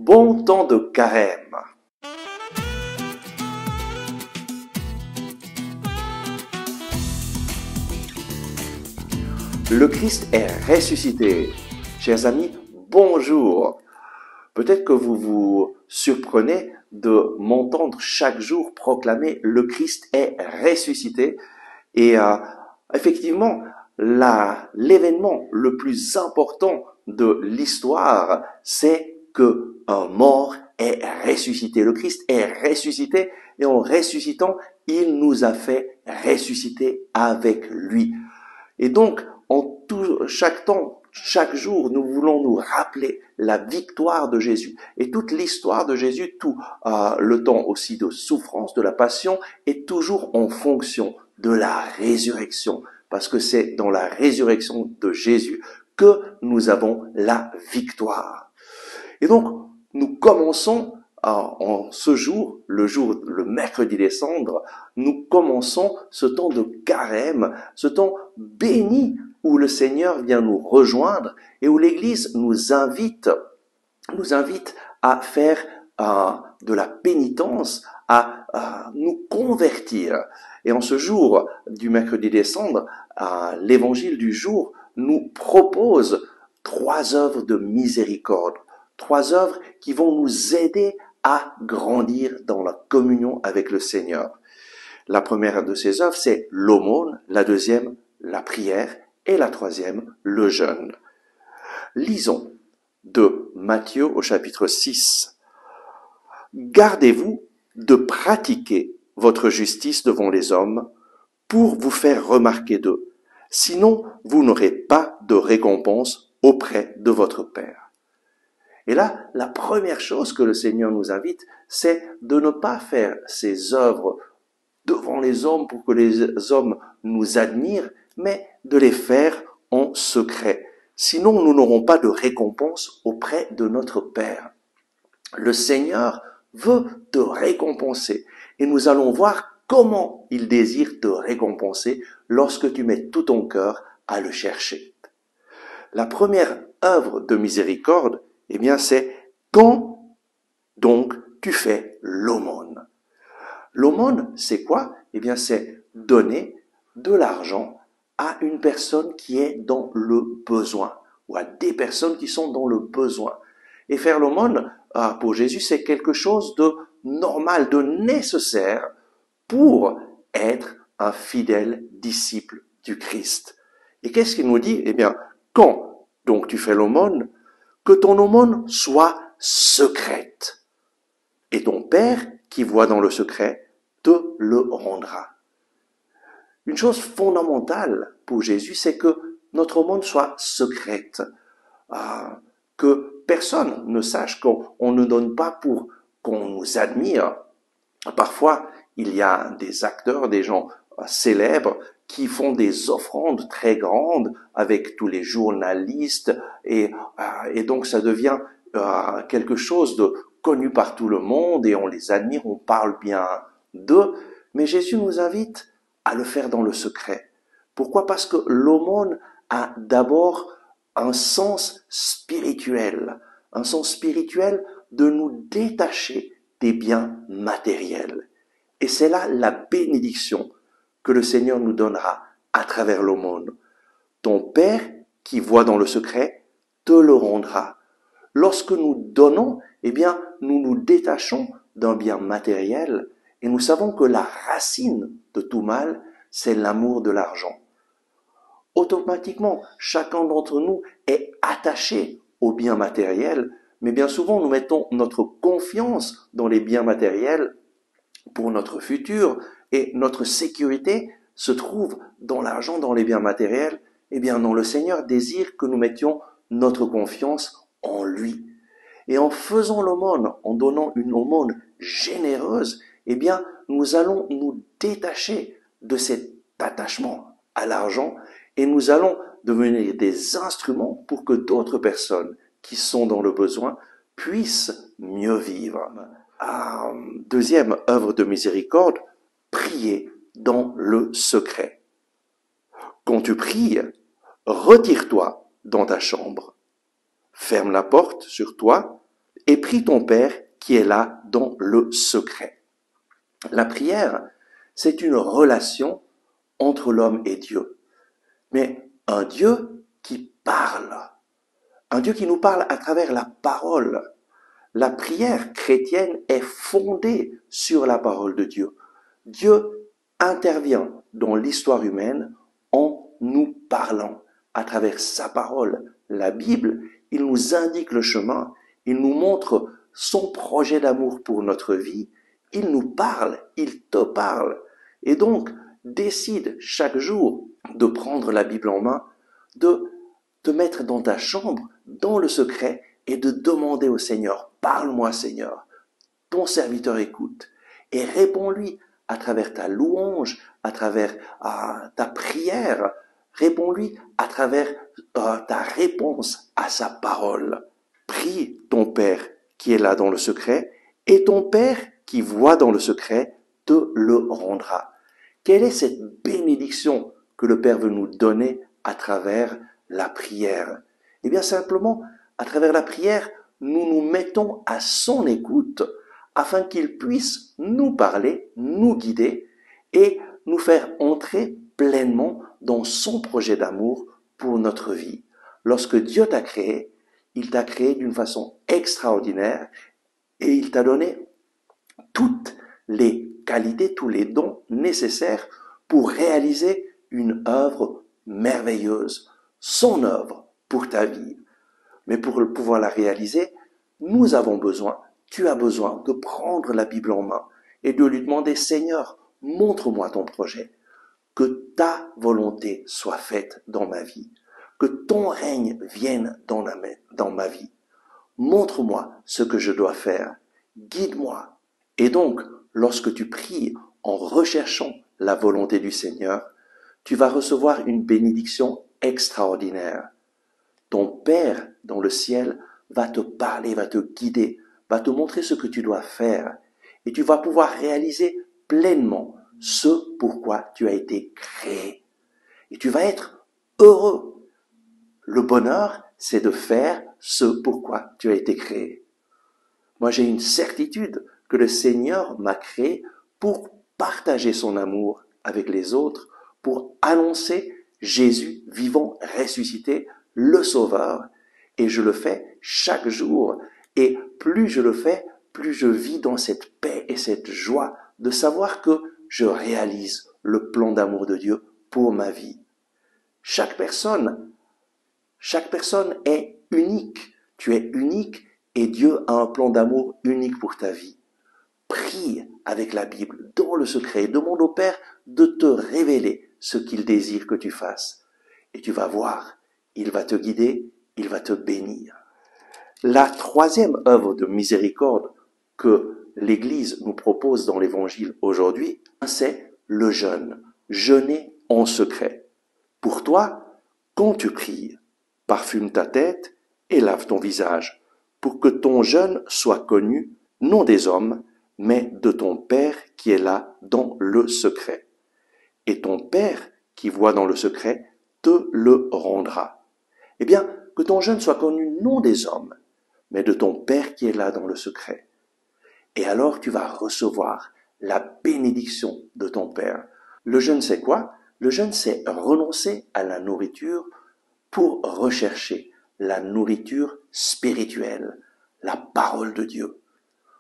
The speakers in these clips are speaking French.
Bon temps de carême. Le Christ est ressuscité. Chers amis, bonjour. Peut-être que vous vous surprenez de m'entendre chaque jour proclamer le Christ est ressuscité. Et effectivement, l'événement le plus important de l'histoire, c'est que un mort est ressuscité. Le Christ est ressuscité et en ressuscitant, il nous a fait ressusciter avec lui. Et donc, chaque temps, chaque jour, nous voulons nous rappeler la victoire de Jésus. Et toute l'histoire de Jésus, tout le temps aussi de souffrance, de la passion, est toujours en fonction de la résurrection. Parce que c'est dans la résurrection de Jésus que nous avons la victoire. Et donc, nous commençons en ce jour, le mercredi des cendres, nous commençons ce temps de carême, ce temps béni où le Seigneur vient nous rejoindre et où l'Église nous invite à faire de la pénitence, à nous convertir. Et en ce jour du mercredi des cendres, l'évangile du jour nous propose 3 œuvres de miséricorde, 3 œuvres qui vont nous aider à grandir dans la communion avec le Seigneur. La première de ces œuvres, c'est l'aumône, la deuxième, la prière, et la troisième, le jeûne. Lisons de Matthieu au chapitre 6. Gardez-vous de pratiquer votre justice devant les hommes pour vous faire remarquer d'eux. Sinon, vous n'aurez pas de récompense auprès de votre Père. Et là, la première chose que le Seigneur nous invite, c'est de ne pas faire ces œuvres devant les hommes pour que les hommes nous admirent, mais de les faire en secret. Sinon, nous n'aurons pas de récompense auprès de notre Père. Le Seigneur veut te récompenser et nous allons voir comment il désire te récompenser lorsque tu mets tout ton cœur à le chercher. La première œuvre de miséricorde, eh bien, c'est quand donc tu fais l'aumône. L'aumône, c'est quoi? Eh bien, c'est donner de l'argent à une personne qui est dans le besoin ou à des personnes qui sont dans le besoin. Et faire l'aumône, pour Jésus, c'est quelque chose de normal, de nécessaire pour être un fidèle disciple du Christ. Et qu'est-ce qu'il nous dit? Eh bien, quand donc tu fais l'aumône, que ton aumône soit secrète. Et ton Père, qui voit dans le secret, te le rendra. Une chose fondamentale pour Jésus, c'est que notre aumône soit secrète. Que personne ne sache qu'on ne donne pas pour qu'on nous admire. Parfois, il y a des acteurs, des gens célèbres qui font des offrandes très grandes avec tous les journalistes et donc ça devient quelque chose de connu par tout le monde et on les admire, on parle bien d'eux. Mais Jésus nous invite à le faire dans le secret. Pourquoi? Parce que l'aumône a d'abord un sens spirituel de nous détacher des biens matériels. Et c'est là la bénédiction que le Seigneur nous donnera à travers l'aumône. Ton Père, qui voit dans le secret, te le rendra. Lorsque nous donnons, eh bien, nous nous détachons d'un bien matériel et nous savons que la racine de tout mal, c'est l'amour de l'argent. Automatiquement, chacun d'entre nous est attaché aux biens matériels, mais bien souvent nous mettons notre confiance dans les biens matériels pour notre futur et notre sécurité se trouve dans l'argent, dans les biens matériels. Eh bien non, le Seigneur désire que nous mettions notre confiance en lui. Et en faisant l'aumône, en donnant une aumône généreuse, eh bien nous allons nous détacher de cet attachement à l'argent et nous allons devenir des instruments pour que d'autres personnes qui sont dans le besoin puissent mieux vivre. Deuxième œuvre de miséricorde, prier dans le secret. Quand tu pries, retire-toi dans ta chambre, ferme la porte sur toi et prie ton Père qui est là dans le secret. La prière, c'est une relation entre l'homme et Dieu. Mais un Dieu qui parle. Un Dieu qui nous parle à travers la parole. La prière chrétienne est fondée sur la parole de Dieu. Dieu intervient dans l'histoire humaine en nous parlant à travers sa parole. La Bible, il nous indique le chemin, il nous montre son projet d'amour pour notre vie, il nous parle, il te parle. Et donc, décide chaque jour de prendre la Bible en main, de te mettre dans ta chambre, dans le secret, et de demander au Seigneur, parle-moi Seigneur, ton serviteur écoute, et réponds-lui à travers ta louange, à travers ta prière, réponds-lui à travers ta réponse à sa parole. Prie ton Père qui est là dans le secret, et ton Père qui voit dans le secret te le rendra. Quelle est cette bénédiction que le Père veut nous donner à travers la prière? Eh bien simplement, à travers la prière, nous nous mettons à son écoute afin qu'il puisse nous parler, nous guider et nous faire entrer pleinement dans son projet d'amour pour notre vie. Lorsque Dieu t'a créé, il t'a créé d'une façon extraordinaire et il t'a donné toutes les qualités, tous les dons nécessaires pour réaliser une œuvre merveilleuse, son œuvre pour ta vie. Mais pour pouvoir la réaliser, nous avons besoin, tu as besoin de prendre la Bible en main et de lui demander, Seigneur, montre-moi ton projet, que ta volonté soit faite dans ma vie, que ton règne vienne dans ma vie. Montre-moi ce que je dois faire, guide-moi. Et donc, lorsque tu pries en recherchant la volonté du Seigneur, tu vas recevoir une bénédiction extraordinaire. Ton Père dans le ciel va te parler, va te guider, va te montrer ce que tu dois faire. Et tu vas pouvoir réaliser pleinement ce pourquoi tu as été créé. Et tu vas être heureux. Le bonheur, c'est de faire ce pourquoi tu as été créé. Moi, j'ai une certitude que le Seigneur m'a créé pour partager son amour avec les autres, pour annoncer Jésus vivant, ressuscité, le Sauveur. Et je le fais chaque jour. Et plus je le fais, plus je vis dans cette paix et cette joie de savoir que je réalise le plan d'amour de Dieu pour ma vie. Chaque personne est unique. Tu es unique et Dieu a un plan d'amour unique pour ta vie. Prie avec la Bible dans le secret. Demande au Père de te révéler ce qu'il désire que tu fasses. Et tu vas voir, il va te guider, il va te bénir. La troisième œuvre de miséricorde que l'Église nous propose dans l'Évangile aujourd'hui, c'est le jeûne. Jeûner en secret. Pour toi, quand tu pries, parfume ta tête et lave ton visage, pour que ton jeûne soit connu, non des hommes, mais de ton Père qui est là dans le secret. Et ton Père qui voit dans le secret te le rendra. Eh bien, que ton jeûne soit connu non des hommes, mais de ton Père qui est là dans le secret. Et alors tu vas recevoir la bénédiction de ton Père. Le jeûne, c'est quoi? Le jeûne, c'est renoncer à la nourriture pour rechercher la nourriture spirituelle, la parole de Dieu.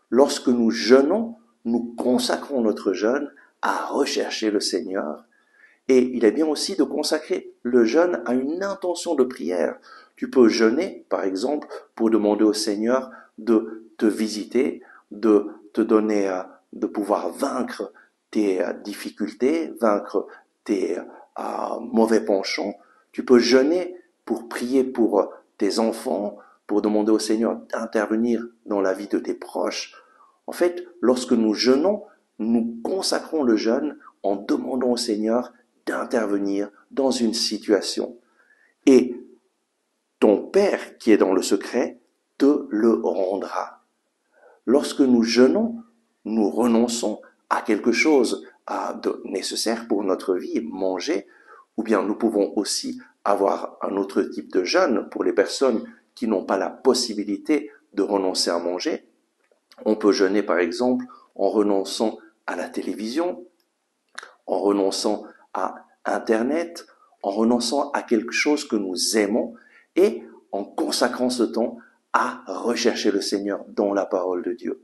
Lorsque nous jeûnons, nous consacrons notre jeûne à rechercher le Seigneur. Et il est bien aussi de consacrer le jeûne à une intention de prière. Tu peux jeûner, par exemple, pour demander au Seigneur de te visiter, de te donner, de pouvoir vaincre tes difficultés, vaincre tes mauvais penchants. Tu peux jeûner pour prier pour tes enfants, pour demander au Seigneur d'intervenir dans la vie de tes proches. En fait, lorsque nous jeûnons, nous consacrons le jeûne en demandant au Seigneur d'intervenir dans une situation. Et ton Père qui est dans le secret te le rendra. Lorsque nous jeûnons, nous renonçons à quelque chose de nécessaire pour notre vie, manger, ou bien nous pouvons aussi avoir un autre type de jeûne pour les personnes qui n'ont pas la possibilité de renoncer à manger. On peut jeûner par exemple en renonçant à la télévision, en renonçant à Internet, en renonçant à quelque chose que nous aimons et en consacrant ce temps à rechercher le Seigneur dans la parole de Dieu.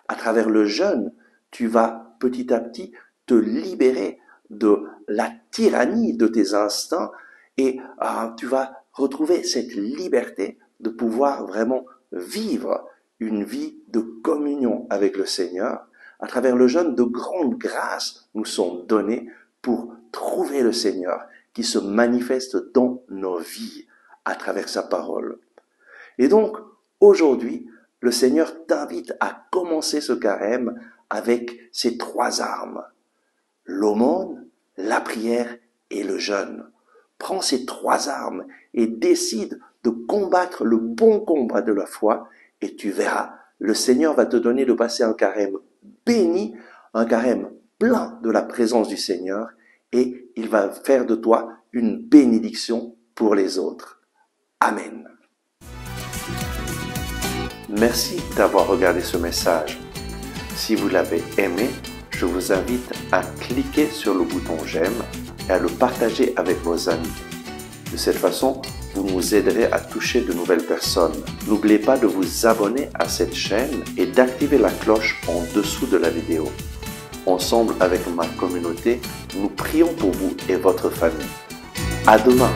À travers le jeûne, tu vas petit à petit te libérer de la tyrannie de tes instincts et tu vas retrouver cette liberté de pouvoir vraiment vivre une vie de communion avec le Seigneur. À travers le jeûne, de grandes grâces nous sont données pour trouver le Seigneur qui se manifeste dans nos vies à travers sa parole. Et donc, aujourd'hui, le Seigneur t'invite à commencer ce carême avec ces 3 armes. L'aumône, la prière et le jeûne. Prends ces 3 armes et décide de combattre le bon combat de la foi et tu verras, le Seigneur va te donner de passer un carême béni, un carême plein de la présence du Seigneur et il va faire de toi une bénédiction pour les autres. Amen. Merci d'avoir regardé ce message. Si vous l'avez aimé, je vous invite à cliquer sur le bouton j'aime et à le partager avec vos amis. De cette façon, vous nous aiderez à toucher de nouvelles personnes. N'oubliez pas de vous abonner à cette chaîne et d'activer la cloche en dessous de la vidéo. Ensemble avec ma communauté, nous prions pour vous et votre famille. À demain!